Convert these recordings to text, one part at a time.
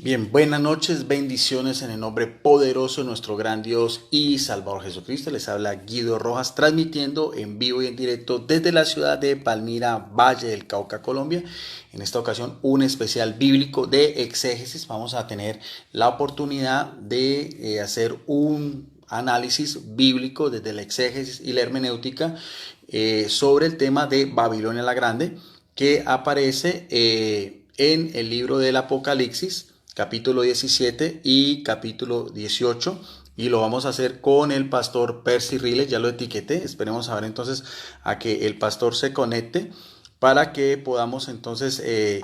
Bien, buenas noches, bendiciones en el nombre poderoso de nuestro gran Dios y Salvador Jesucristo. Les habla Guido Rojas, transmitiendo en vivo y en directo desde la ciudad de Palmira, Valle del Cauca, Colombia. En esta ocasión, un especial bíblico de exégesis. Vamos a tener la oportunidad de hacer un análisis bíblico desde la exégesis y la hermenéutica sobre el tema de Babilonia la Grande, que aparece en el libro del Apocalipsis capítulo 17 y capítulo 18, y lo vamos a hacer con el pastor Percy Riles. Ya lo etiqueté, esperemos a ver entonces a que el pastor se conecte para que podamos entonces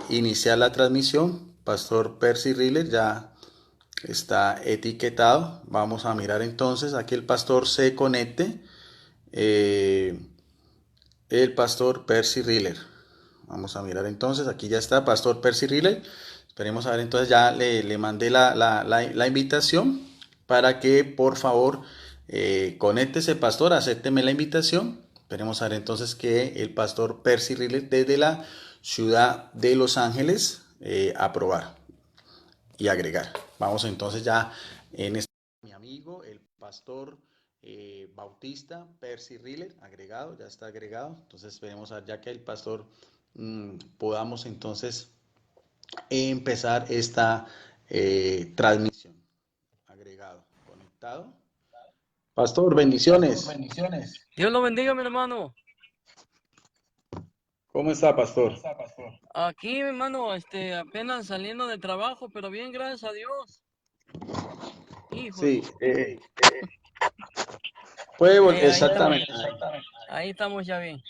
iniciar la transmisión. Pastor Percy Riles ya está etiquetado. Vamos a mirar entonces a que el pastor se conecte. eh, el pastor Percy Riller. Vamos a mirar entonces, aquí ya está Pastor Percy Riller. Esperemos a ver, entonces ya le mandé la invitación para que por favor conéctese, pastor, acépteme la invitación. Esperemos a ver entonces que el pastor Percy Riller desde la ciudad de Los Ángeles aprobar y agregar. Vamos entonces ya en este, mi amigo, el pastor Bautista Percy Riller, agregado, ya está agregado. Entonces esperemos a ya que el pastor podamos entonces empezar esta transmisión. Agregado, conectado. Pastor, bendiciones. Dios lo bendiga, mi hermano. ¿Cómo está, pastor? Aquí, mi hermano, apenas saliendo de trabajo, pero bien, gracias a Dios. Híjole. Sí, puede, Ahí estamos, exactamente. ahí estamos ya bien.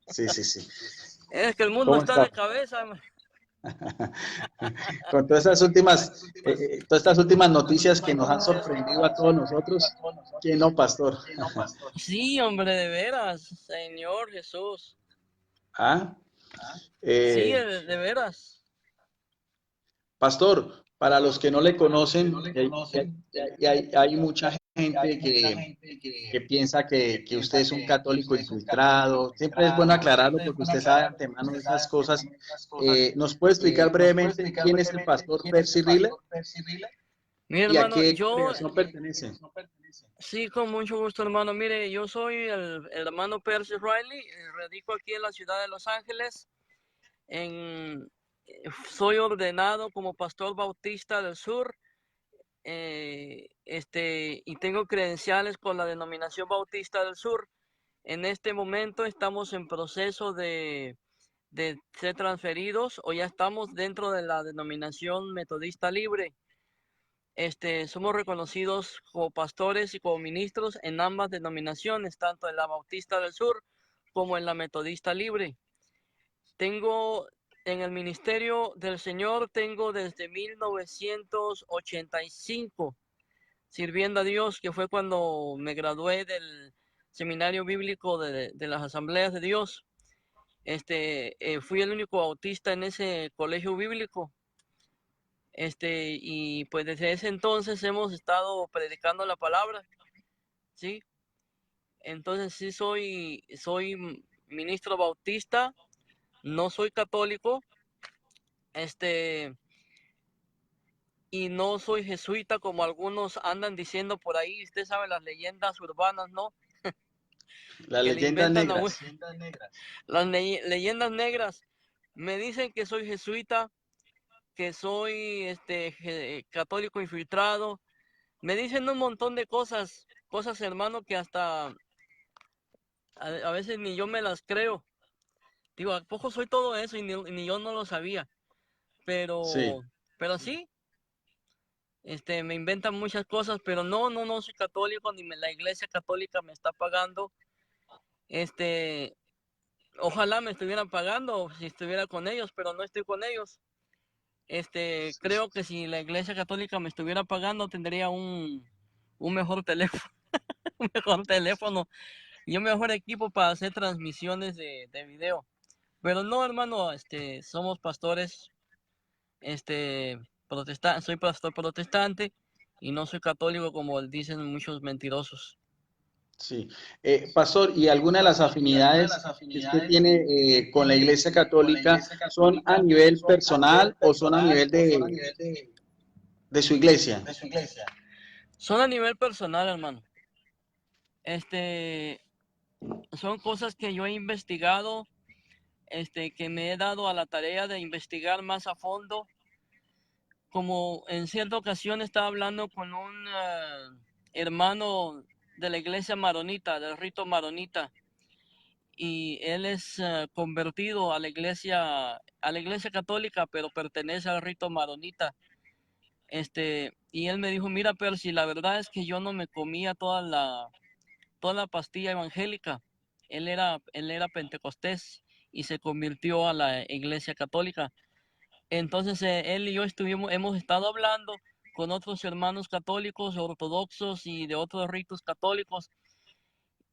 Sí, sí, sí. Es que el mundo ¿Cómo está está? de cabeza. Con todas estas últimas noticias que nos han sorprendido a todos nosotros, ¿quién no, pastor? Sí, hombre, de veras, Señor Jesús. ¿Ah? Sí, Eh, de veras. Pastor, para los que no le conocen, hay mucha gente que piensa que usted es un católico infiltrado. Siempre es bueno aclararlo porque usted sabe de antemano esas cosas. ¿Nos puede explicar brevemente quién es el pastor Percy Rile Mi y a hermano, qué yo, congregación pertenece? sí, con mucho gusto, hermano. Mire, yo soy el hermano Percy Riley, radico aquí en la ciudad de Los Ángeles. En, Soy ordenado como pastor bautista del sur, y tengo credenciales con la denominación bautista del sur. En este momento estamos en proceso de ser transferidos o ya estamos dentro de la denominación metodista libre. Somos reconocidos como pastores y como ministros en ambas denominaciones, tanto en la bautista del sur como en la metodista libre. Tengo en el ministerio del Señor, tengo desde 1985 sirviendo a Dios, que fue cuando me gradué del seminario bíblico de las asambleas de Dios. Fui el único bautista en ese colegio bíblico. Y pues desde ese entonces hemos estado predicando la palabra, ¿sí? Entonces sí soy ministro bautista, no soy católico, este, y no soy jesuita como algunos andan diciendo por ahí. Usted sabe las leyendas urbanas, ¿no? Las Que le leyendas inventan a negras. las leyendas negras. Me dicen que soy jesuita, que soy católico infiltrado. Me dicen un montón de cosas, hermano, que hasta a veces ni yo me las creo. Digo, ¿a poco soy todo eso? Y ni yo no lo sabía. Sí. Pero, pero sí, me inventan muchas cosas, pero no soy católico, la iglesia católica me está pagando. Este, Ojalá me estuvieran pagando si estuviera con ellos, pero no estoy con ellos. Creo que si la iglesia católica me estuviera pagando, tendría un mejor teléfono, un mejor teléfono y un mejor equipo para hacer transmisiones de video. Pero no, hermano, somos pastores, soy pastor protestante y no soy católico como dicen muchos mentirosos. Sí. Pastor, ¿y alguna de las afinidades que usted tiene con la Iglesia Católica son a nivel personal o son a nivel de de su iglesia. Son a nivel personal, hermano. Son cosas que yo he investigado, que me he dado a la tarea de investigar más a fondo. Como en cierta ocasión estaba hablando con un hermano de la iglesia maronita, del rito maronita, y él es convertido a la iglesia católica, pero pertenece al rito maronita. Y él me dijo, mira, Percy, la verdad es que yo no me comía toda la pastilla evangélica. Él era pentecostés y se convirtió a la iglesia católica. Entonces él y yo hemos estado hablando con otros hermanos católicos, ortodoxos y de otros ritos católicos.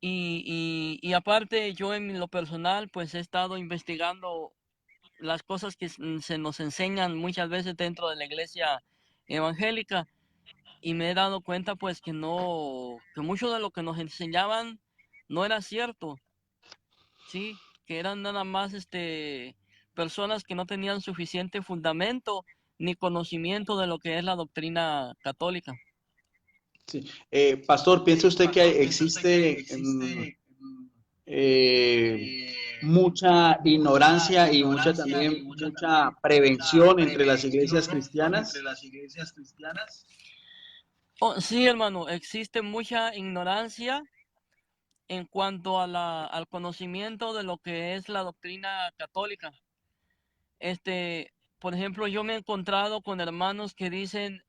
Y aparte yo en lo personal pues he estado investigando las cosas que se nos enseñan muchas veces dentro de la iglesia evangélica, y me he dado cuenta pues que mucho de lo que nos enseñaban no era cierto, sí, que eran nada más personas que no tenían suficiente fundamento ni conocimiento de lo que es la doctrina católica. Sí. Pastor, ¿piensa usted que existe eh, mucha ignorancia y mucha prevención entre las iglesias cristianas? Oh, sí, hermano, existe mucha ignorancia en cuanto al conocimiento de lo que es la doctrina católica. Por ejemplo, yo me he encontrado con hermanos que dicen,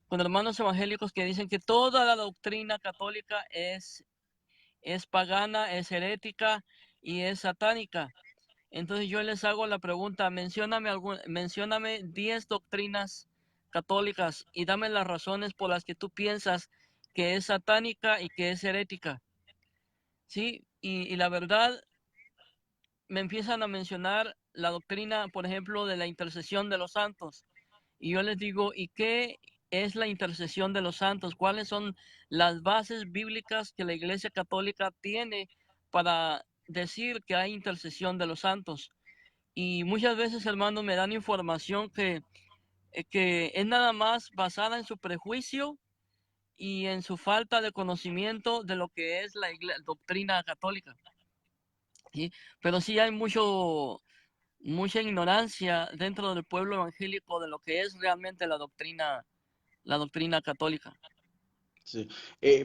con hermanos evangélicos que dicen que toda la doctrina católica es pagana, es herética y es satánica. Entonces yo les hago la pregunta, mencióname 10 doctrinas católicas y dame las razones por las que tú piensas que es satánica y que es herética. Sí, y la verdad me empiezan a mencionar la doctrina, por ejemplo, de la intercesión de los santos. Y yo les digo, ¿y qué es la intercesión de los santos? ¿Cuáles son las bases bíblicas que la Iglesia Católica tiene para decir que hay intercesión de los santos? Y muchas veces, hermanos, me dan información que es nada más basada en su prejuicio y en su falta de conocimiento de lo que es la doctrina católica. ¿Sí? Pero sí hay mucha ignorancia dentro del pueblo evangélico de lo que es realmente la doctrina católica. Sí.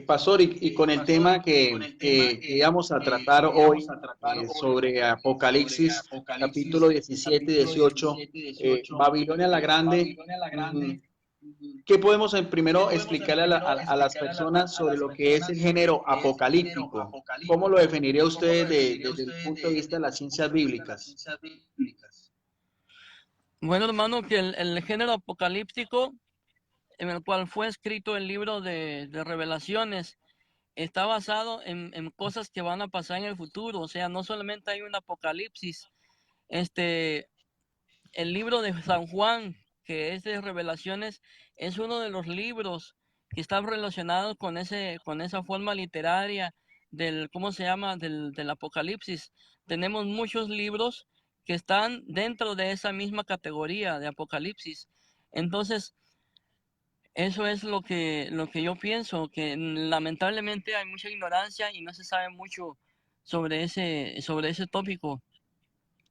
Pastor, y con el tema que íbamos a tratar hoy sobre Apocalipsis, capítulo 17 y 18, Babilonia la Grande, mm, ¿qué podemos primero explicarle a las personas sobre lo que es el género apocalíptico? ¿Cómo lo definiría usted desde el punto de vista de las ciencias bíblicas? Bueno, hermano, que el género apocalíptico, en el cual fue escrito el libro de Revelaciones, está basado en cosas que van a pasar en el futuro. O sea, no solamente hay un apocalipsis. El libro de San Juan, que es de Revelaciones, es uno de los libros que está relacionado con esa forma literaria ¿cómo se llama? Del Apocalipsis. Tenemos muchos libros que están dentro de esa misma categoría de Apocalipsis. Entonces, eso es lo que yo pienso, que lamentablemente hay mucha ignorancia y no se sabe mucho sobre ese tópico.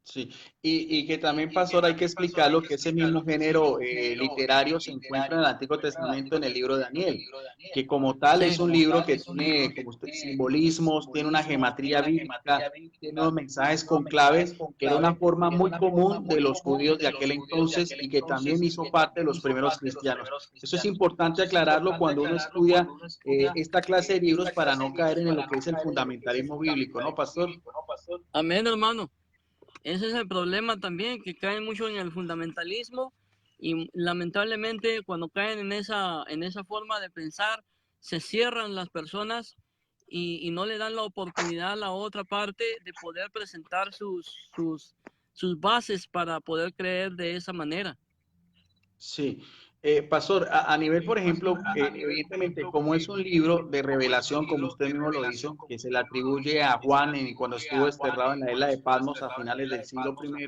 Sí, y que también, pastor, hay que explicarlo que ese mismo género literario se encuentra en el Antiguo Testamento en el libro de Daniel, que como tal Sí. es un libro que tiene como simbolismos, tiene una gematría bíblica, tiene unos mensajes con clave, que era una forma muy común de los judíos de aquel entonces y que también hizo parte de los primeros cristianos. Eso es importante aclararlo cuando uno estudia esta clase de libros para no caer en lo que es el fundamentalismo bíblico, ¿no, pastor? Amén, hermano. Ese es el problema también, que caen mucho en el fundamentalismo y lamentablemente cuando caen en esa forma de pensar, se cierran las personas y no le dan la oportunidad a la otra parte de poder presentar sus bases para poder creer de esa manera. Sí, pastor, a nivel, por ejemplo, evidentemente, como es un libro de revelación, como usted mismo lo dice, que se le atribuye a Juan cuando estuvo desterrado en la isla de Patmos a finales del siglo I,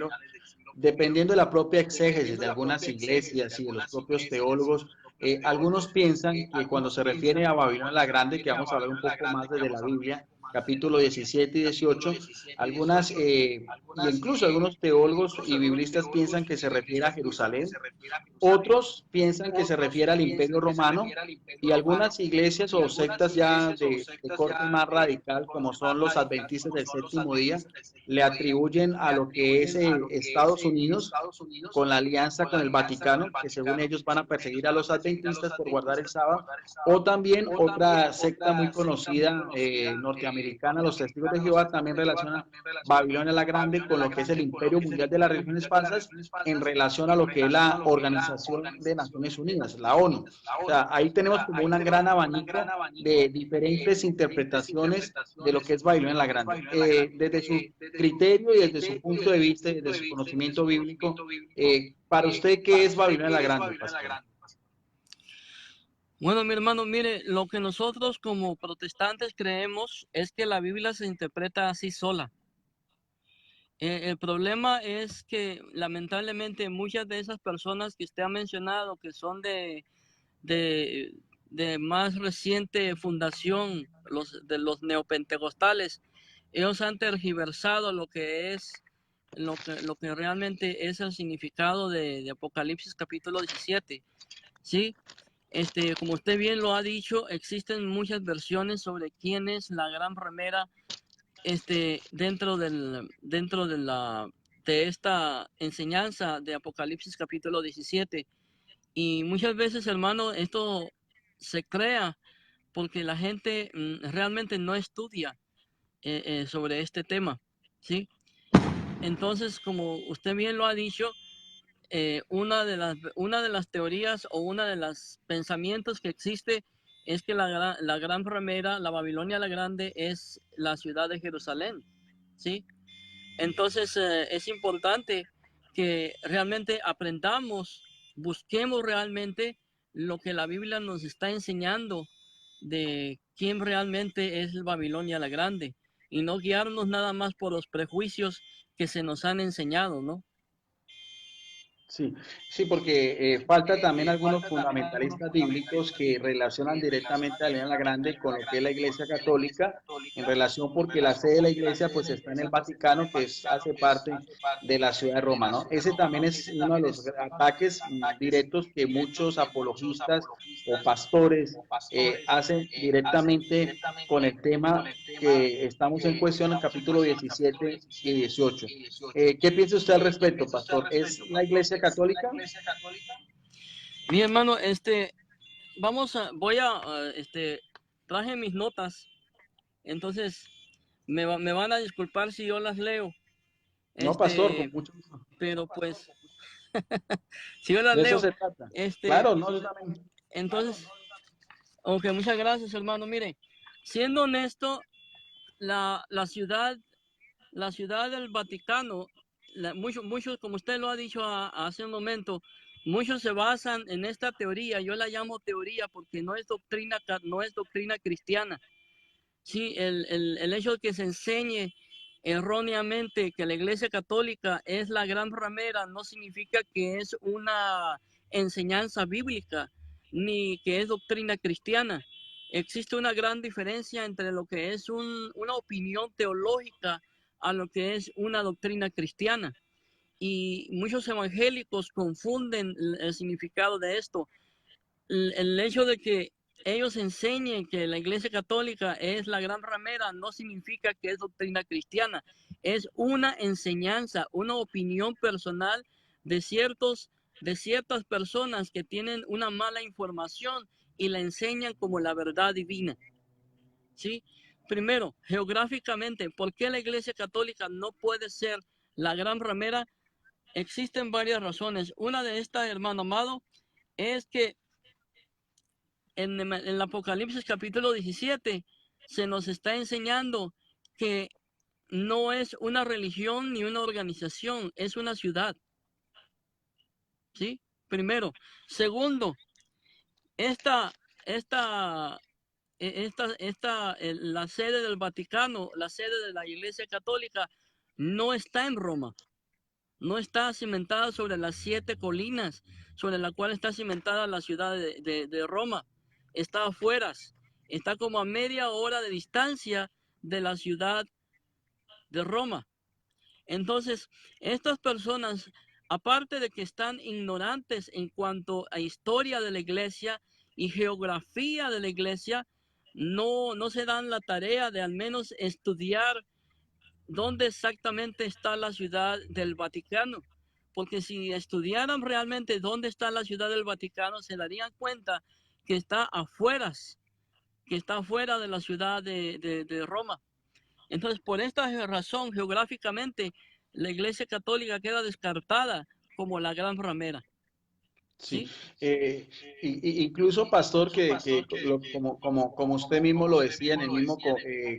dependiendo de la propia exégesis de algunas iglesias y de los propios teólogos, algunos piensan que cuando se refiere a Babilonia la Grande, que vamos a hablar un poco más desde la Biblia, capítulo 17 y 18, algunas, y incluso algunos teólogos y biblistas piensan que se refiere a Jerusalén. Otros piensan que se refiere al Imperio Romano y algunas iglesias o sectas ya de corte más radical, como son los adventistas del séptimo día, le atribuyen a lo que es Estados Unidos con la alianza con el Vaticano, que según ellos van a perseguir a los adventistas por guardar el sábado, o también otra secta muy conocida norteamericana, los Testigos de Jehová, también relaciona Babilonia la Grande con lo que es el Imperio Mundial de las Religiones Falsas en relación a lo que es la Organización de Naciones Unidas, la ONU. O sea, ahí tenemos como un gran abanico de diferentes interpretaciones de lo que es Babilonia la Grande. Desde su criterio y desde su punto de vista, desde su conocimiento bíblico, para usted, ¿qué es Babilonia la Grande, pastor? Bueno, mi hermano, mire, lo que nosotros como protestantes creemos es que la Biblia se interpreta así sola. El problema es que lamentablemente muchas de esas personas que usted ha mencionado, que son de, de más reciente fundación, de los neopentecostales, ellos han tergiversado lo que es, lo que realmente es el significado de Apocalipsis capítulo 17, ¿sí? Como usted bien lo ha dicho, existen muchas versiones sobre quién es la gran ramera dentro de esta enseñanza de Apocalipsis capítulo 17. Y muchas veces, hermano, esto se crea porque la gente realmente no estudia sobre este tema, ¿sí? Entonces, como usted bien lo ha dicho, una de las teorías o una de los pensamientos que existe es que la gran ramera, la Babilonia la Grande, es la ciudad de Jerusalén, ¿sí? Entonces es importante que realmente aprendamos, busquemos realmente lo que la Biblia nos está enseñando de quién realmente es Babilonia la Grande y no guiarnos nada más por los prejuicios que se nos han enseñado, ¿no? Sí, sí, porque falta también algunos fundamentalistas bíblicos que relacionan directamente a Elena la Grande con lo que es la Iglesia Católica, en relación porque la sede de la Iglesia pues está en el Vaticano, que hace parte de la ciudad de Roma, ¿no? Ese también es uno de los ataques directos que muchos apologistas o pastores hacen directamente con el tema que estamos en cuestión en el capítulo 17 y 18. ¿Qué piensa usted al respecto, pastor? ¿Es la Iglesia Católica? Mi hermano, traje mis notas, entonces me van a disculpar si yo las leo, No, pastor, con mucho gusto. pero pues, si yo las De eso leo, se trata. este, Claro, no, yo también. entonces, ok, muchas gracias, hermano. Mire, siendo honesto, la, la ciudad, la ciudad del Vaticano, muchos, como usted lo ha dicho hace un momento, muchos se basan en esta teoría. Yo la llamo teoría porque no es doctrina cristiana. Sí, el hecho de que se enseñe erróneamente que la Iglesia Católica es la gran ramera no significa que es una enseñanza bíblica ni que es doctrina cristiana. Existe una gran diferencia entre lo que es una opinión teológica a lo que es una doctrina cristiana. Y muchos evangélicos confunden el significado de esto. El hecho de que ellos enseñen que la Iglesia Católica es la gran ramera no significa que es doctrina cristiana. Es una enseñanza, una opinión personal de de ciertas personas que tienen una mala información y la enseñan como la verdad divina. ¿Sí? Primero, geográficamente, ¿por qué la Iglesia Católica no puede ser la gran ramera? Existen varias razones. Una de estas, hermano amado, es que en el Apocalipsis capítulo 17 se nos está enseñando que no es una religión ni una organización, es una ciudad. ¿Sí? Primero. Segundo, esta, esta, la sede del Vaticano, la sede de la Iglesia Católica, no está en Roma. no está cimentada sobre las 7 colinas sobre la cual está cimentada la ciudad de Roma. Está afuera, está como a media hora de distancia de la ciudad de Roma. Entonces, estas personas, aparte de que están ignorantes en cuanto a historia de la iglesia y geografía de la iglesia, no se dan la tarea de al menos estudiar dónde exactamente está la ciudad del Vaticano. Porque si estudiaran realmente dónde está la ciudad del Vaticano, se darían cuenta que está afuera, que está afuera de la ciudad de Roma. Entonces, por esta razón, geográficamente, la Iglesia Católica queda descartada como la gran ramera. Sí, ¿Sí? incluso pastor, como usted mismo lo decía en el mismo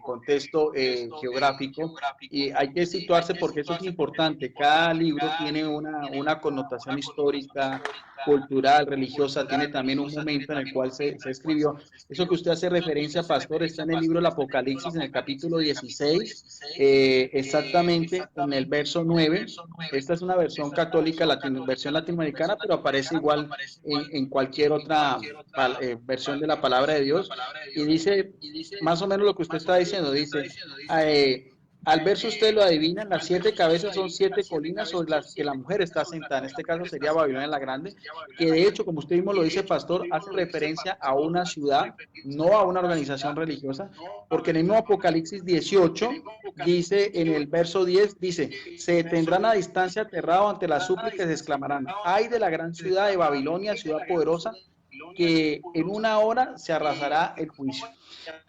contexto geográfico, y hay que situarse porque eso es importante. Cada libro tiene una connotación histórica, cultural, religiosa, tiene también un momento en el cual se escribió. Eso que usted hace referencia, pastor, está en el libro del Apocalipsis, en el capítulo 16, exactamente en el verso 9. Esta es una versión católica, versión latinoamericana, pero aparece igual en cualquier otra versión de la palabra de Dios. Y dice más o menos lo que usted está diciendo. Dice, eh, al verso usted lo adivina, las 7 cabezas son 7 colinas sobre las que la mujer está sentada. En este caso sería Babilonia la Grande, que de hecho, como usted mismo lo dice, pastor, hace referencia a una ciudad, no a una organización religiosa, porque en el mismo Apocalipsis 18 dice en el verso 10, dice, se detendrán a distancia aterrado ante las súplicas y exclamarán, ay de la gran ciudad de Babilonia, ciudad poderosa, que en una hora se arrasará el juicio.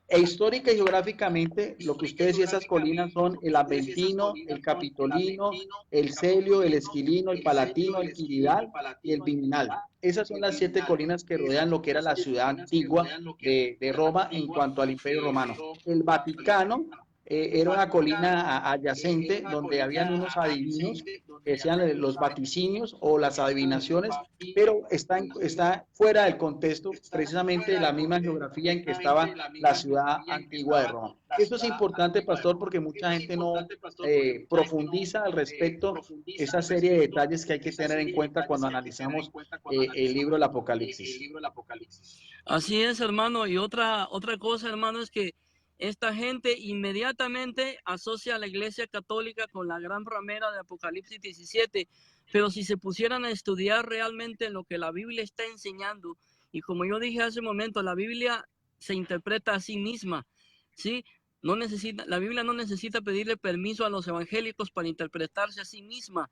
E histórica y geográficamente, lo que usted decía, esas colinas son el Aventino, el Capitolino, el Celio, el Esquilino, el Palatino, el Quiridal y el Viminal. Esas son las 7 colinas que rodean lo que era la ciudad antigua de Roma en cuanto al Imperio Romano. El Vaticano era una colina adyacente donde habían unos adivinos que decían los vaticinios o las adivinaciones, pero está fuera del contexto precisamente de la misma geografía en que estaba la ciudad antigua de Roma. Esto es importante, pastor, porque mucha gente no profundiza al respecto esa serie de detalles que hay que tener en cuenta cuando analizamos el libro del Apocalipsis. Así es, hermano. Y otra cosa, hermano, es que esta gente inmediatamente asocia a la Iglesia Católica con la gran ramera de Apocalipsis 17, pero si se pusieran a estudiar realmente lo que la Biblia está enseñando, y como yo dije hace un momento, la Biblia se interpreta a sí misma, ¿sí? La Biblia no necesita pedirle permiso a los evangélicos para interpretarse a sí misma.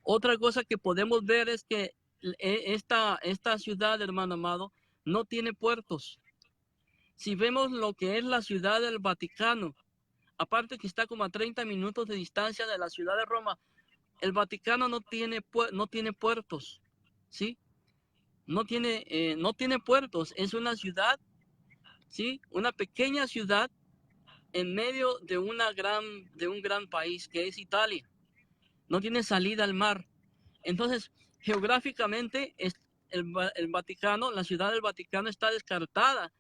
Otra cosa que podemos ver es que esta ciudad, hermano amado, no tiene puertos. Si vemos lo que es la ciudad del Vaticano, aparte que está como a 30 minutos de distancia de la ciudad de Roma, el Vaticano no tiene puertos, ¿sí? No tiene puertos, es una ciudad, ¿sí? Una pequeña ciudad en medio de un gran país que es Italia. No tiene salida al mar. Entonces, geográficamente, el Vaticano, la ciudad del Vaticano está descartada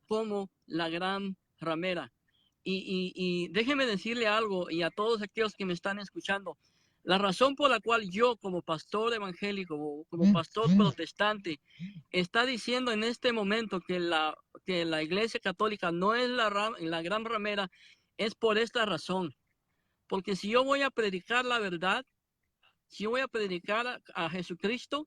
como la gran ramera. Y déjeme decirle algo, y a todos aquellos que me están escuchando, la razón por la cual yo como pastor evangélico, como pastor protestante, está diciendo en este momento que la Iglesia Católica no es la gran ramera, es por esta razón. Porque si yo voy a predicar la verdad, si yo voy a predicar a Jesucristo,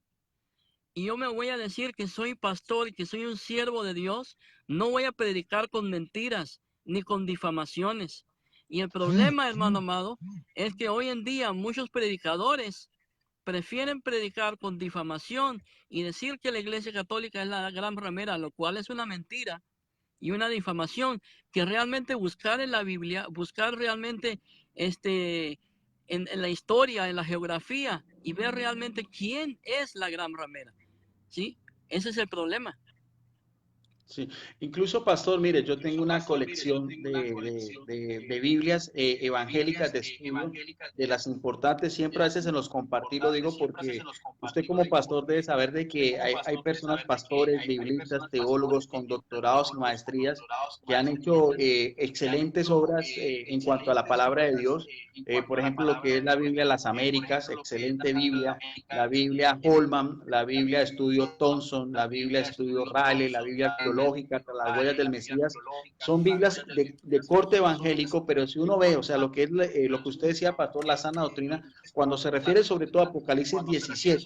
y yo me voy a decir que soy pastor y que soy un siervo de Dios, no voy a predicar con mentiras ni con difamaciones. Y el problema, hermano amado, es que hoy en día muchos predicadores prefieren predicar con difamación y decir que la Iglesia Católica es la gran ramera, lo cual es una mentira y una difamación, que realmente buscar en la Biblia, buscar realmente en la historia, en la geografía y ver realmente quién es la gran ramera. ¿Sí? Ese es el problema. Sí, incluso pastor, mire, yo tengo una colección de Biblias evangélicas de estudio, de las importantes, siempre a veces se los compartí, lo digo porque usted como pastor debe saber de que hay personas, pastores, biblistas, teólogos con doctorados y maestrías que han hecho excelentes obras en cuanto a la palabra de Dios. Por ejemplo, lo que es la Biblia de las Américas, excelente Biblia, la Biblia Holman, la Biblia de estudio Thompson, la Biblia de estudio Raleigh, la Biblia arqueológica, tras las huellas del Mesías, son Biblias de corte evangélico, pero si uno ve, o sea, lo que es lo que usted decía, pastor, la sana doctrina, cuando se refiere sobre todo a Apocalipsis 17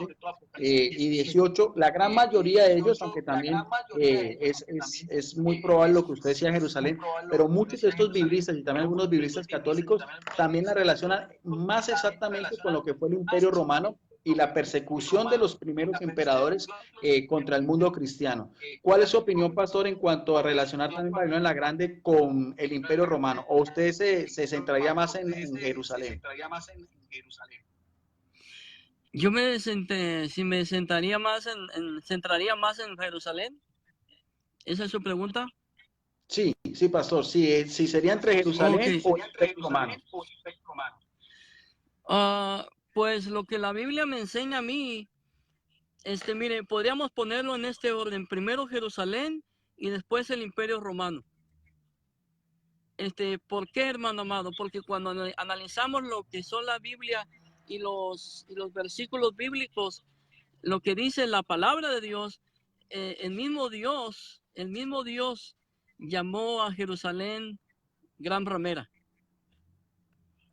y 18, la gran mayoría de ellos, aunque también es muy probable lo que usted decía Jerusalén, pero muchos de estos biblistas y también algunos biblistas católicos también la relacionan más exactamente con lo que fue el Imperio Romano y la persecución de los primeros emperadores contra el mundo cristiano. ¿Cuál es su opinión, pastor, en cuanto a relacionar también Babilonia la Grande con el Imperio Romano? ¿O usted se centraría más en Jerusalén? Si me sentaría más centraría más en Jerusalén. ¿Esa es su pregunta? Sí, sí, pastor, sí, sí sería entre Ok. Jerusalén o el Imperio Romano. Pues lo que la Biblia me enseña a mí, mire, podríamos ponerlo en este orden. Primero Jerusalén y después el Imperio Romano. ¿Por qué, hermano amado? Porque cuando analizamos lo que son la Biblia y los versículos bíblicos, lo que dice la palabra de Dios, el mismo Dios llamó a Jerusalén Gran Ramera.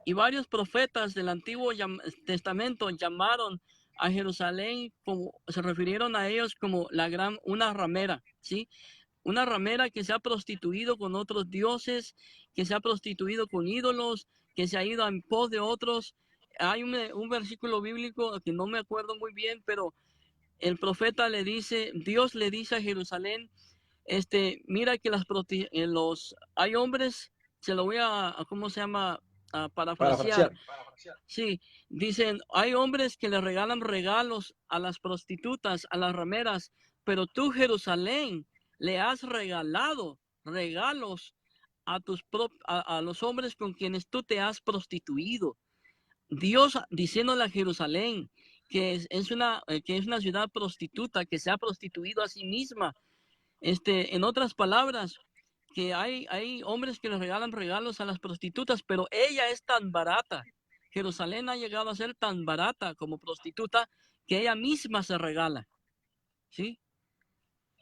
Y varios profetas del Antiguo Testamento llamaron a Jerusalén, se refirieron a ellos como una ramera, ¿sí? Una ramera que se ha prostituido con otros dioses, que se ha prostituido con ídolos, que se ha ido en pos de otros. Hay un versículo bíblico que no me acuerdo muy bien, pero el profeta Dios le dice a Jerusalén, mira que hay hombres, se lo voy ¿cómo se llama? A Para parafrasear. frasear. Sí, dicen, hay hombres que le regalan regalos a las prostitutas, a las rameras, pero tú, Jerusalén, le has regalado regalos a los hombres con quienes tú te has prostituido. Dios diciéndole a Jerusalén que es una ciudad prostituta, que se ha prostituido a sí misma. En otras palabras, que hay hombres que le regalan regalos a las prostitutas, pero ella es tan barata. Jerusalén ha llegado a ser tan barata como prostituta que ella misma se regala, ¿sí?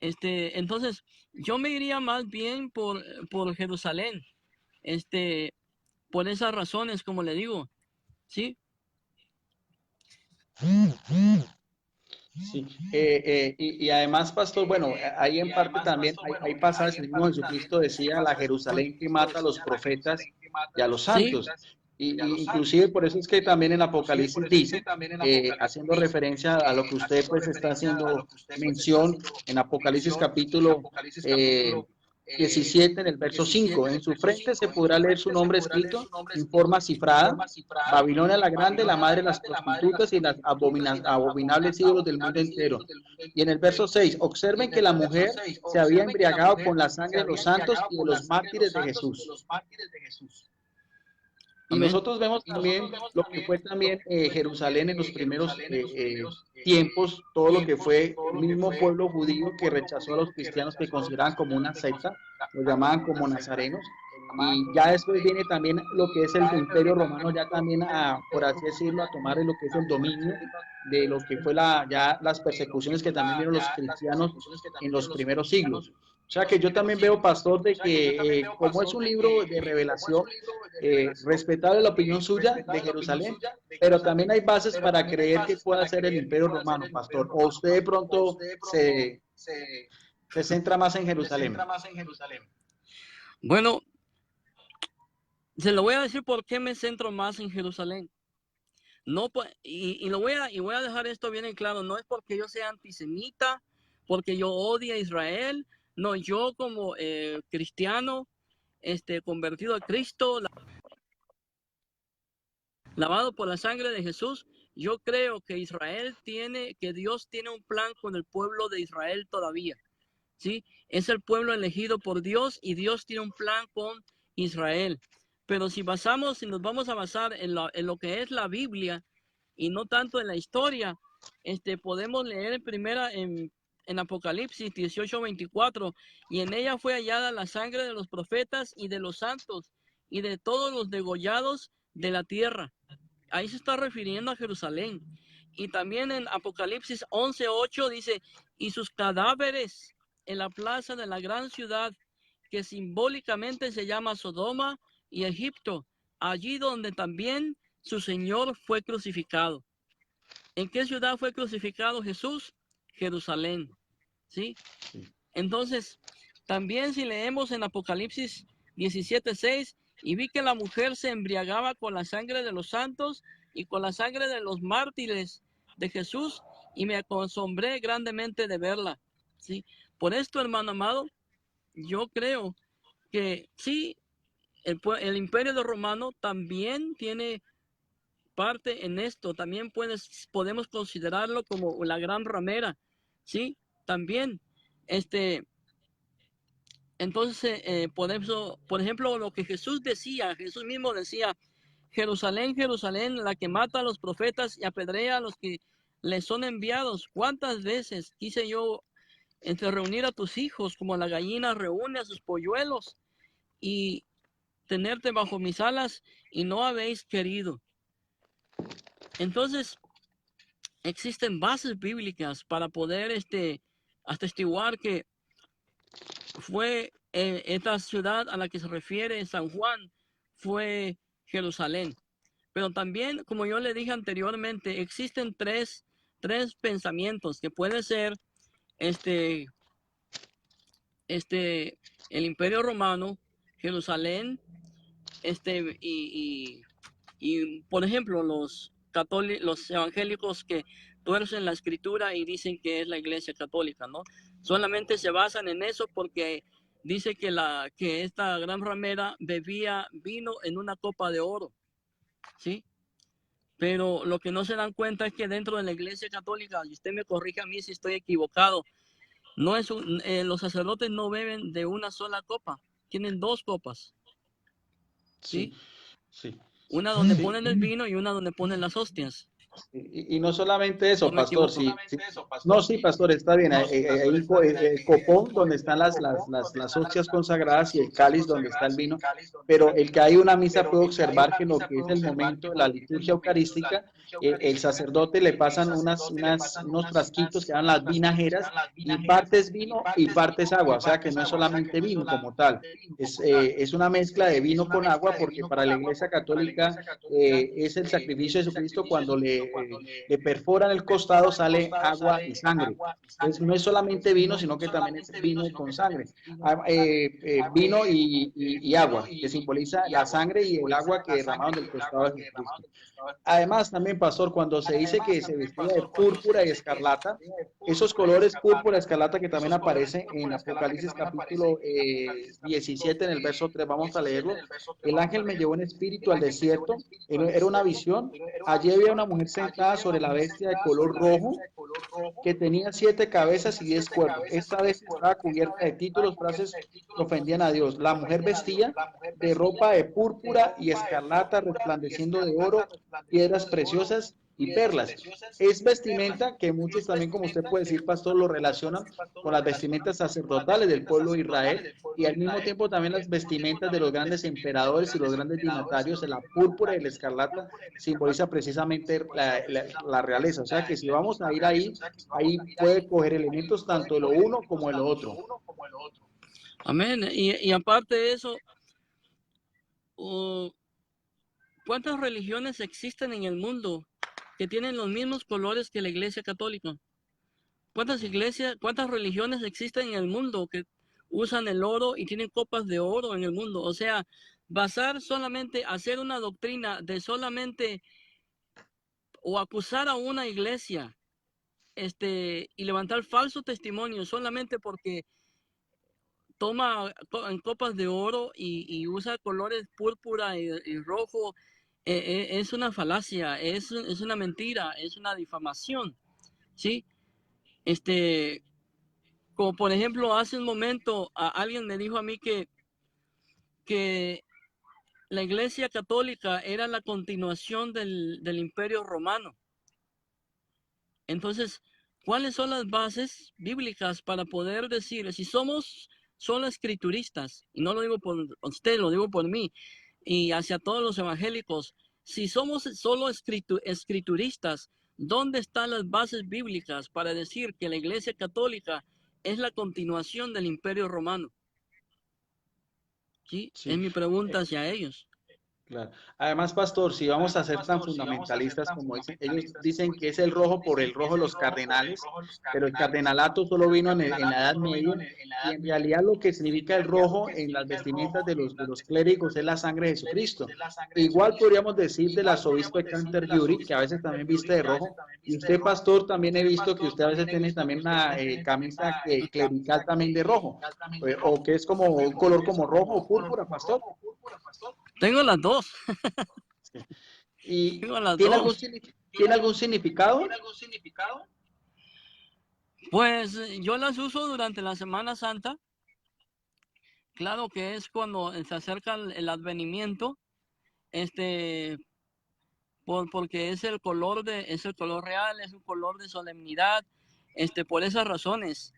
Entonces, yo me iría más bien por Jerusalén, este, por esas razones, como le digo, ¿sí? Sí, y además, pastor, bueno, ahí en parte también hay pasajes, el mismo Jesucristo decía la Jerusalén que mata a los profetas y a los Sí, santos. Y inclusive por eso es que también en Apocalipsis dice, haciendo referencia a lo que usted pues está haciendo mención en Apocalipsis capítulo 17 en el verso 5, en su frente se podrá leer su nombre escrito en forma cifrada, Babilonia la grande, la madre de las prostitutas y las abominables ídolos del mundo entero. Y en el verso 6, observen que la mujer se había embriagado con la sangre de los santos y de los mártires de Jesús. Y amén. nosotros vemos también lo que fue también Jerusalén en los primeros tiempos, todo lo que fue el mismo pueblo judío que rechazó a los cristianos que consideraban como una secta, los llamaban como nazarenos. Y ya después viene también lo que es el Imperio Romano, ya también por así decirlo, a tomar lo que es el dominio de lo que fue ya las persecuciones que también vieron los cristianos en los primeros siglos. O sea que yo también veo, pastor, de que como es un libro de revelación, respetable la opinión suya de Jerusalén, pero también hay bases para creer que pueda ser el Imperio Romano, pastor. O usted de pronto se centra más en Jerusalén. Bueno, se lo voy a decir por qué me centro más en Jerusalén. No, voy a dejar esto bien en claro, no es porque yo sea antisemita, porque yo odie a Israel, no, yo como cristiano, convertido a Cristo, lavado por la sangre de Jesús, yo creo que Dios tiene un plan con el pueblo de Israel todavía, ¿sí? Es el pueblo elegido por Dios y Dios tiene un plan con Israel. Pero si nos vamos a basar en lo que es la Biblia y no tanto en la historia, podemos leer en Apocalipsis 18:24, y en ella fue hallada la sangre de los profetas y de los santos y de todos los degollados de la tierra. Ahí se está refiriendo a Jerusalén. Y también en Apocalipsis 11:8 dice, y sus cadáveres en la plaza de la gran ciudad, que simbólicamente se llama Sodoma y Egipto, allí donde también su Señor fue crucificado. ¿En qué ciudad fue crucificado Jesús? Jerusalén. ¿Sí? Entonces, también si leemos en Apocalipsis 17:6, y vi que la mujer se embriagaba con la sangre de los santos y con la sangre de los mártires de Jesús, y me asombré grandemente de verla. ¿Sí? Por esto, hermano amado, yo creo que sí, el imperio de Romano también tiene parte en esto. También podemos considerarlo como la gran ramera, ¿sí? También, entonces, por eso, por ejemplo, lo que Jesús mismo decía, Jerusalén, Jerusalén, la que mata a los profetas y apedrea a los que le son enviados. ¿Cuántas veces quise yo reunir a tus hijos como la gallina reúne a sus polluelos y tenerte bajo mis alas y no habéis querido? Entonces, existen bases bíblicas para poder atestiguar que fue esta ciudad a la que se refiere San Juan, fue Jerusalén. Pero también, como yo le dije anteriormente, existen tres pensamientos que puede ser este, el Imperio Romano, Jerusalén, y por ejemplo, los evangélicos que tuercen la escritura y dicen que es la iglesia católica, ¿no? Solamente se basan en eso porque dice que esta gran ramera bebía vino en una copa de oro, ¿sí? Pero lo que no se dan cuenta es que dentro de la iglesia católica, y usted me corrige a mí si estoy equivocado, no es los sacerdotes no beben de una sola copa, tienen dos copas, ¿sí? Sí. Una donde ponen el vino y una donde ponen las hostias. Y no solamente ¿O eso, me pastor, equivoco? sí, sí. No, sí, pastor, está bien. Hay un copón donde están las hostias consagradas y el cáliz donde está el vino, pero el que hay una misa puede observar que lo que es el momento de la liturgia eucarística, el sacerdote le pasan unos frasquitos que llaman las vinajeras, y parte es vino y parte es agua, o sea que no es solamente vino como tal, es una mezcla de vino con agua, porque para la Iglesia Católica es el sacrificio de Jesucristo cuando le perforan el costado, sale agua y sangre. Entonces no es solamente vino, sino que también es vino con sangre. Vino y agua, que simboliza la sangre y el agua que derramaron del costado de Jesucristo. Además, también, pastor, cuando se dice que se vestía de púrpura y escarlata, esos colores púrpura y escarlata que también aparecen en Apocalipsis capítulo 17, en el verso 3, vamos a leerlo. El ángel me llevó en espíritu al desierto, era una visión. Allí había una mujer sentada sobre la bestia de color rojo, que tenía 7 cabezas y 10 cuernos. Esta bestia estaba cubierta de títulos, frases que ofendían a Dios. La mujer vestía de ropa de púrpura y escarlata, resplandeciendo de oro, piedras preciosas y perlas. Es vestimenta que muchos también, como usted puede decir, pastor, lo relacionan con las vestimentas sacerdotales del pueblo de Israel, y al mismo tiempo también las vestimentas de los grandes emperadores y los grandes dignatarios. De la púrpura y la escarlata simboliza precisamente la realeza. O sea que si vamos a ir ahí puede coger elementos tanto de lo uno como de lo otro. Amén. Y aparte de eso, ¿cuántas religiones existen en el mundo que tienen los mismos colores que la Iglesia Católica? ¿Cuántas religiones existen en el mundo que usan el oro y tienen copas de oro en el mundo? O sea, hacer una doctrina de solamente, o acusar a una iglesia, y levantar falso testimonio solamente porque toma en copas de oro y usa colores púrpura y rojo, es una falacia, es una mentira, es una difamación, ¿sí? Como por ejemplo, hace un momento alguien me dijo a mí que la Iglesia Católica era la continuación del Imperio Romano. Entonces, ¿cuáles son las bases bíblicas para poder decir, si somos solo escrituristas, y no lo digo por usted, lo digo por mí, y hacia todos los evangélicos, si somos solo escrituristas, ¿dónde están las bases bíblicas para decir que la Iglesia Católica es la continuación del Imperio Romano? Sí, es Sí. mi pregunta hacia ellos. Claro. Además, pastor, si vamos a ser tan fundamentalistas como dicen, ellos dicen que es el rojo por el rojo de los cardenales, pero el cardenalato solo vino en la Edad Media y en realidad lo que significa el rojo en las vestimentas de los clérigos es la sangre de Jesucristo. Igual podríamos decir del arzobispo de Canterbury, que a veces también viste de rojo, y usted, pastor, también he visto que usted a veces tiene también una camisa clerical también de rojo, o que es como un color como rojo o púrpura, pastor. Tengo las dos, ¿Y tengo las dos. tiene algún significado? Pues yo las uso durante la Semana Santa. Claro que es cuando se acerca el advenimiento, este, porque es el color es el color real, es un color de solemnidad, por esas razones,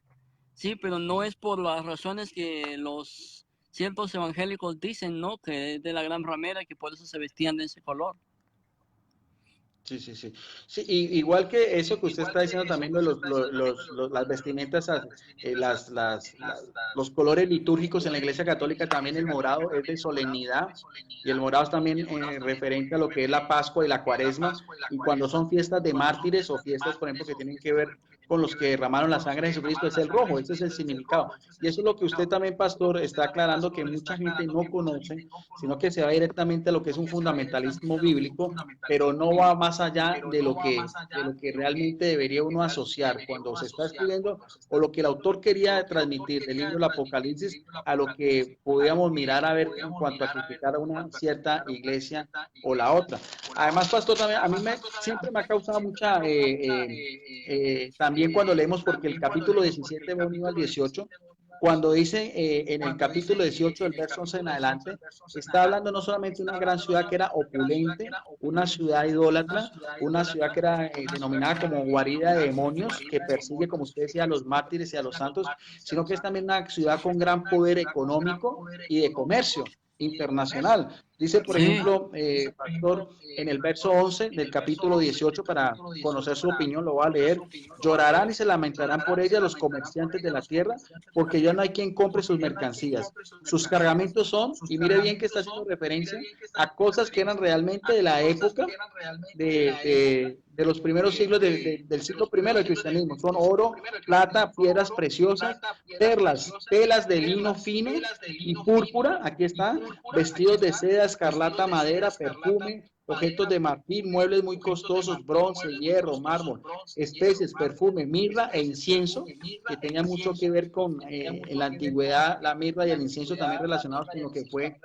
sí, pero no es por las razones que los ciertos evangélicos dicen, ¿no? Que es de la gran ramera y que por eso se vestían de ese color. Sí, sí, sí. Sí, igual que eso que usted está diciendo también de las vestimentas, los colores litúrgicos en la Iglesia Católica, también el morado es de solemnidad y el morado es también referente a lo que es la Pascua y la Cuaresma y cuando son fiestas de mártires o fiestas, por ejemplo, que tienen que ver con los que derramaron la sangre de Jesucristo, es el rojo, ese es el significado. Y eso es lo que usted también, pastor, está aclarando que mucha gente no conoce, sino que se va directamente a lo que es un fundamentalismo bíblico pero no va más allá de lo que realmente debería uno asociar cuando se está escribiendo o lo que el autor quería transmitir del libro del Apocalipsis a lo que podíamos mirar a ver en cuanto a criticar a una cierta iglesia o la otra. Además, pastor, también a mí siempre me ha causado mucha, también cuando leemos, porque el capítulo 17 va unido al 18, cuando dice en el capítulo 18, del verso 11 en adelante, está hablando no solamente de una gran ciudad que era opulente, una ciudad idólatra, una ciudad que era denominada como guarida de demonios, que persigue, como usted decía, a los mártires y a los santos, sino que es también una ciudad con gran poder económico y de comercio internacional. Dice, por Sí. ejemplo, pastor, en el verso 11 del capítulo 18, para conocer su opinión, lo voy a leer, llorarán y se lamentarán por ella los comerciantes de la tierra, porque ya no hay quien compre sus mercancías. Sus cargamentos son, y mire bien que está haciendo referencia a cosas que eran realmente de la época de los primeros siglos del siglo primero del cristianismo. Son oro, plata, piedras preciosas, perlas, telas de lino fino y púrpura, aquí está, vestidos de seda, escarlata, madera, perfume, objetos de marfil, muebles muy costosos, bronce, hierro, mármol, especies, perfume, mirra e incienso, que tenía mucho que ver con en la antigüedad la mirra y el incienso también relacionados con lo que fue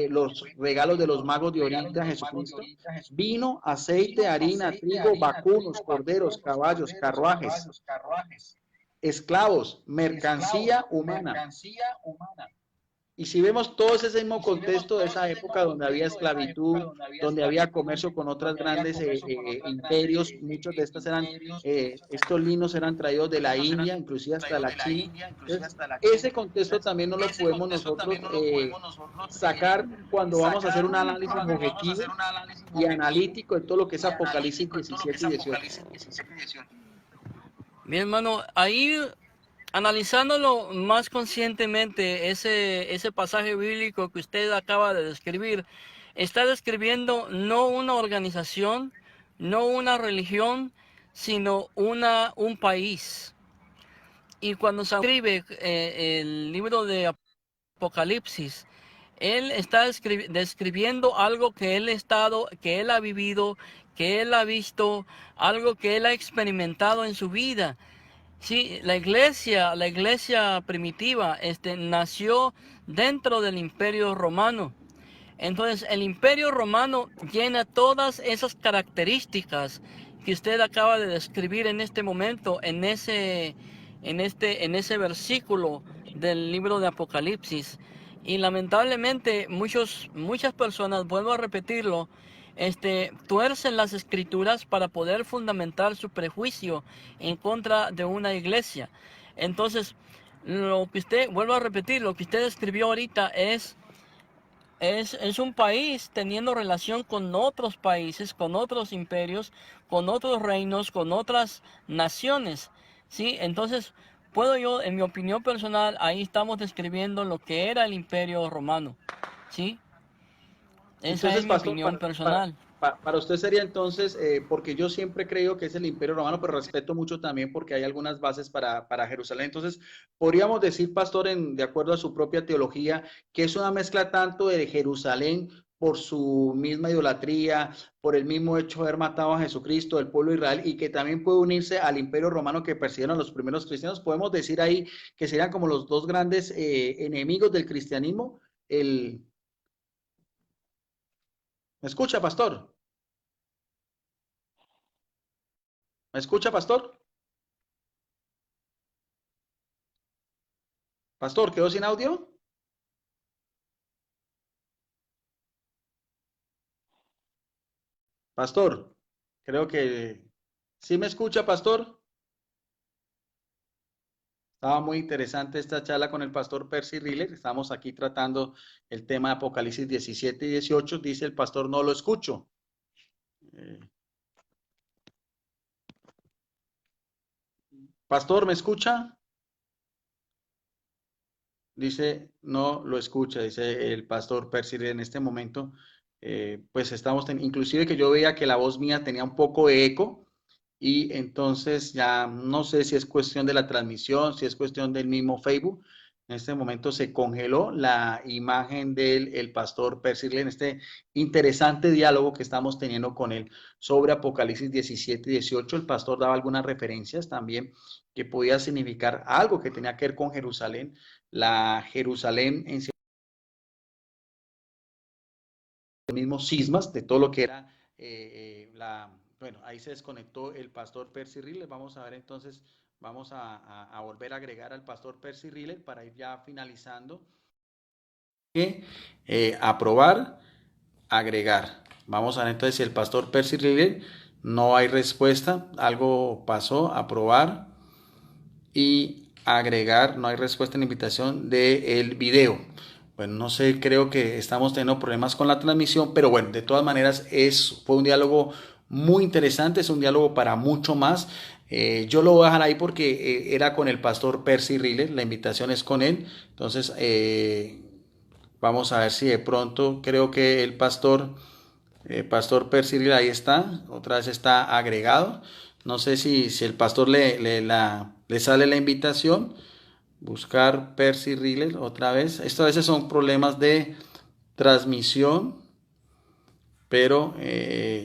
los regalos de los magos de Oriente a Jesucristo, vino, aceite, harina, trigo, vacunos, corderos, caballos, carruajes, esclavos, mercancía humana. Y si vemos todo ese mismo contexto de esa época donde había esclavitud, donde había comercio con otros grandes imperios, muchos de estos eran, estos linos eran traídos de la India, inclusive hasta la China. Entonces, ese contexto también no lo podemos nosotros sacar cuando vamos a hacer un análisis objetivo y analítico de todo lo que es Apocalipsis 17 y 18. Mi hermano, ahí analizándolo más conscientemente, ese pasaje bíblico que usted acaba de describir, está describiendo no una organización, no una religión, sino un país. Y cuando se escribe el libro de Apocalipsis, él está describiendo algo que él ha estado, que él ha vivido, que él ha visto, algo que él ha experimentado en su vida. Sí, la iglesia primitiva, nació dentro del Imperio Romano. Entonces, el Imperio Romano llena todas esas características que usted acaba de describir en este momento, en ese versículo del libro de Apocalipsis. Y lamentablemente muchas personas, vuelvo a repetirlo, tuercen las escrituras para poder fundamentar su prejuicio en contra de una iglesia. Entonces, vuelvo a repetir, lo que usted escribió ahorita es un país teniendo relación con otros países, con otros imperios, con otros reinos, con otras naciones, ¿sí? Entonces, puedo yo, en mi opinión personal, ahí estamos describiendo lo que era el imperio romano, ¿sí? Esa es Entonces, mi pastor, opinión personal. para usted sería entonces, porque yo siempre creo que es el Imperio Romano, pero respeto mucho también porque hay algunas bases para Jerusalén. Entonces, podríamos decir, pastor, de acuerdo a su propia teología, que es una mezcla tanto de Jerusalén por su misma idolatría, por el mismo hecho de haber matado a Jesucristo, el pueblo de Israel, y que también puede unirse al Imperio Romano que persiguieron a los primeros cristianos. Podemos decir ahí que serían como los dos grandes enemigos del cristianismo. El, ¿Me escucha, pastor? ¿Me escucha, pastor? Pastor, ¿quedó sin audio? Pastor, creo que sí me escucha, pastor. Estaba muy interesante esta charla con el pastor Percy Riller. Estamos aquí tratando el tema de Apocalipsis 17 y 18. Dice el pastor, no lo escucho. Eh, Pastor, ¿me escucha? Dice, no lo escucha, dice el pastor Percy Riller en este momento. Pues estamos, inclusive que yo veía que la voz mía tenía un poco de eco. Y entonces ya no sé si es cuestión de la transmisión, si es cuestión del mismo Facebook. En este momento se congeló la imagen del el pastor Percy en este interesante diálogo que estamos teniendo con él sobre Apocalipsis 17 y 18. El pastor daba algunas referencias también que podía significar algo que tenía que ver con Jerusalén, la Jerusalén en sí mismos sismas, de todo lo que era bueno, ahí se desconectó el pastor Percy Riller. Vamos a ver entonces, vamos a volver a agregar al pastor Percy Riller para ir ya finalizando. Aprobar, agregar. Vamos a ver entonces si el pastor Percy Riller no hay respuesta, algo pasó, aprobar y agregar, no hay respuesta en la invitación del video. Bueno, no sé, creo que estamos teniendo problemas con la transmisión, pero bueno, de todas maneras fue un diálogo muy interesante, es un diálogo para mucho más. Yo lo voy a dejar ahí porque era con el pastor Percy Riller, la invitación es con él. Entonces, vamos a ver si de pronto creo que el pastor Percy Riller ahí está, otra vez está agregado. No sé si el pastor le sale la invitación. Buscar Percy Riller otra vez. Esto a veces son problemas de transmisión, pero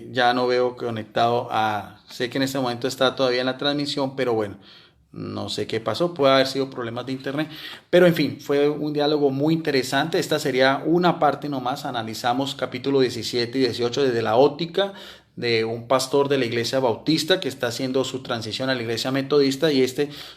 ya no veo conectado a... Sé que en este momento está todavía en la transmisión, pero bueno, no sé qué pasó. Puede haber sido problemas de internet. Pero en fin, fue un diálogo muy interesante. Esta sería una parte nomás. Analizamos capítulo 17 y 18 desde la óptica de un pastor de la iglesia bautista que está haciendo su transición a la iglesia metodista y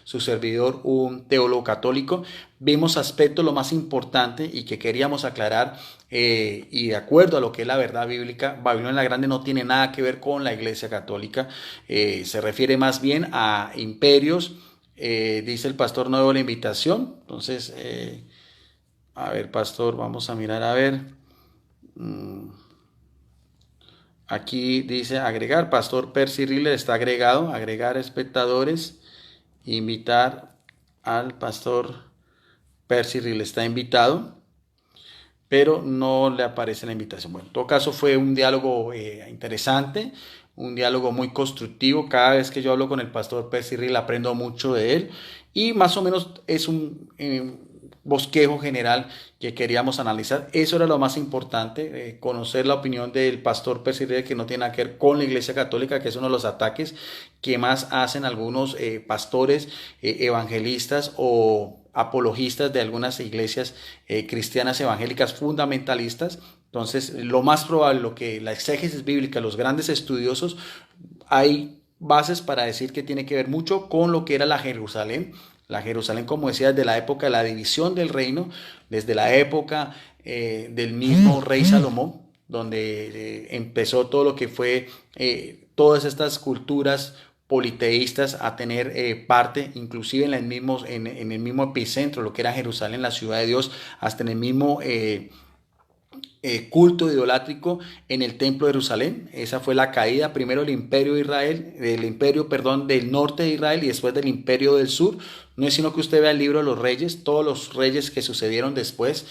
su servidor, un teólogo católico. Vimos aspectos lo más importante y que queríamos aclarar y de acuerdo a lo que es la verdad bíblica, Babilonia la Grande no tiene nada que ver con la iglesia católica, se refiere más bien a imperios, dice el pastor, no veo la invitación, entonces, a ver pastor, vamos a mirar a ver. Aquí dice agregar, pastor Percy Riller está agregado, agregar espectadores, invitar al pastor Percy Riller está invitado, pero no le aparece la invitación. Bueno, en todo caso fue un diálogo interesante, un diálogo muy constructivo. Cada vez que yo hablo con el pastor Percy Riller aprendo mucho de él y más o menos es un bosquejo general que queríamos analizar. Eso era lo más importante, conocer la opinión del pastor Percy Riller, que no tiene nada que ver con la iglesia católica, que es uno de los ataques que más hacen algunos pastores, evangelistas o apologistas de algunas iglesias cristianas evangélicas fundamentalistas. Entonces, lo más probable, lo que la exégesis bíblica, los grandes estudiosos, hay bases para decir que tiene que ver mucho con lo que era la Jerusalén. La Jerusalén, como decía, desde la época de la división del reino, desde la época del mismo rey Salomón, donde empezó todo lo que fue todas estas culturas politeístas a tener parte, inclusive en el mismo epicentro, lo que era Jerusalén, la ciudad de Dios, hasta en el mismo culto idolátrico en el templo de Jerusalén. Esa fue la caída primero del imperio de Israel, del imperio, perdón, del norte de Israel y después del imperio del sur. No es sino que usted vea el libro de los reyes, todos los reyes que sucedieron después,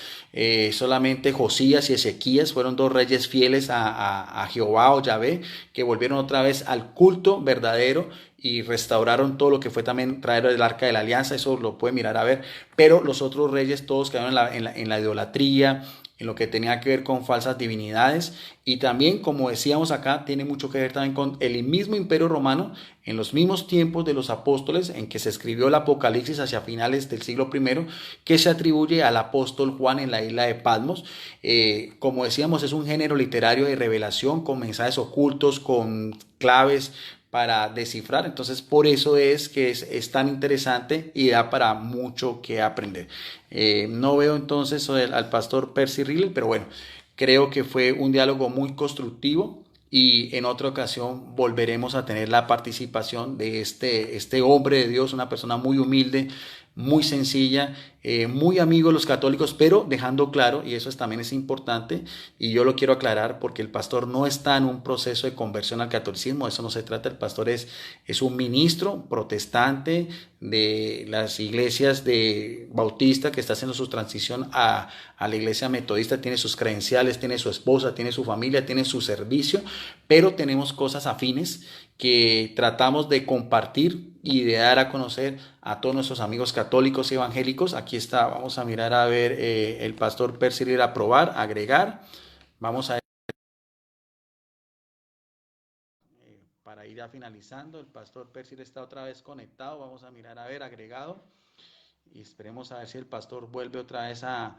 solamente Josías y Ezequías fueron dos reyes fieles a Jehová o Yahvé, que volvieron otra vez al culto verdadero y restauraron todo lo que fue también traer el arca de la alianza. Eso lo puede mirar a ver, pero los otros reyes todos quedaron en la idolatría, en lo que tenía que ver con falsas divinidades, y también, como decíamos acá, tiene mucho que ver también con el mismo imperio romano, en los mismos tiempos de los apóstoles, en que se escribió el Apocalipsis hacia finales del siglo I, que se atribuye al apóstol Juan en la isla de Patmos. Como decíamos, es un género literario de revelación, con mensajes ocultos, con claves para descifrar. Entonces, por eso es que es tan interesante y da para mucho que aprender. No veo entonces al pastor Percy Riley, pero bueno, creo que fue un diálogo muy constructivo, y en otra ocasión volveremos a tener la participación de este hombre de Dios, una persona muy humilde, muy sencilla, muy amigo de los católicos, pero dejando claro, y eso también es importante, y yo lo quiero aclarar porque el pastor no está en un proceso de conversión al catolicismo, eso no se trata. El pastor es un ministro protestante de las iglesias de Bautista que está haciendo su transición a la iglesia metodista, tiene sus credenciales, tiene su esposa, tiene su familia, tiene su servicio, pero tenemos cosas afines que tratamos de compartir y de dar a conocer a todos nuestros amigos católicos y evangélicos. Aquí está, vamos a mirar a ver el pastor Percy Riley, aprobar, agregar. Vamos a para ir ya finalizando, el pastor Percy está otra vez conectado. Vamos a mirar a ver, agregado. Y esperemos a ver si el pastor vuelve otra vez a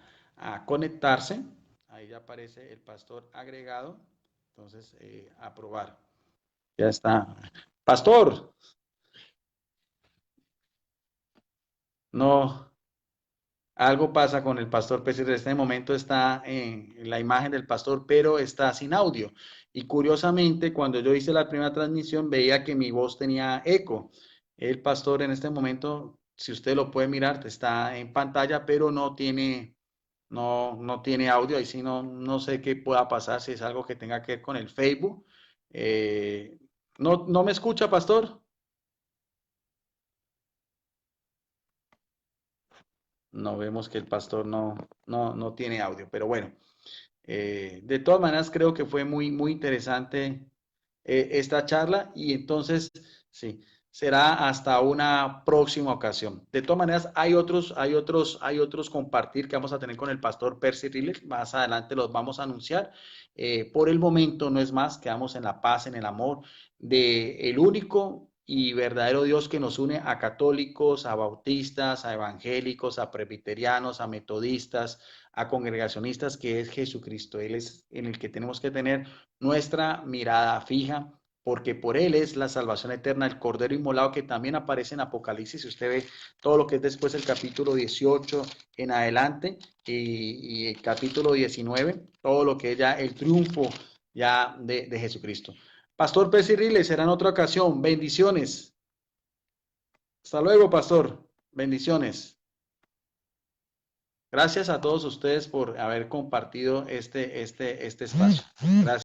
conectarse. Ahí ya aparece el pastor agregado. Entonces, aprobar. Ya está. Pastor, no, algo pasa con el pastor Pérez. En este momento está en la imagen del pastor, pero está sin audio. Y curiosamente, cuando yo hice la primera transmisión, veía que mi voz tenía eco. El pastor en este momento, si usted lo puede mirar, está en pantalla, pero no tiene audio. Ahí sí no sé qué pueda pasar, si es algo que tenga que ver con el Facebook. ¿No me escucha, pastor? No, vemos que el pastor no tiene audio, pero bueno, de todas maneras creo que fue muy, muy interesante esta charla, y entonces sí, será hasta una próxima ocasión. De todas maneras, hay otros compartir que vamos a tener con el pastor Percy Riley. Más adelante los vamos a anunciar. Por el momento no es más, quedamos en la paz, en el amor de el único y verdadero Dios que nos une a católicos, a bautistas, a evangélicos, a presbiterianos, a metodistas, a congregacionistas, que es Jesucristo. Él es en el que tenemos que tener nuestra mirada fija, porque por Él es la salvación eterna, el Cordero inmolado, que también aparece en Apocalipsis. Si usted ve todo lo que es después del capítulo 18 en adelante, y el capítulo 19, todo lo que es ya el triunfo ya de Jesucristo. Pastor Percy Riley, será en otra ocasión. Bendiciones. Hasta luego, pastor. Bendiciones. Gracias a todos ustedes por haber compartido este espacio. Gracias.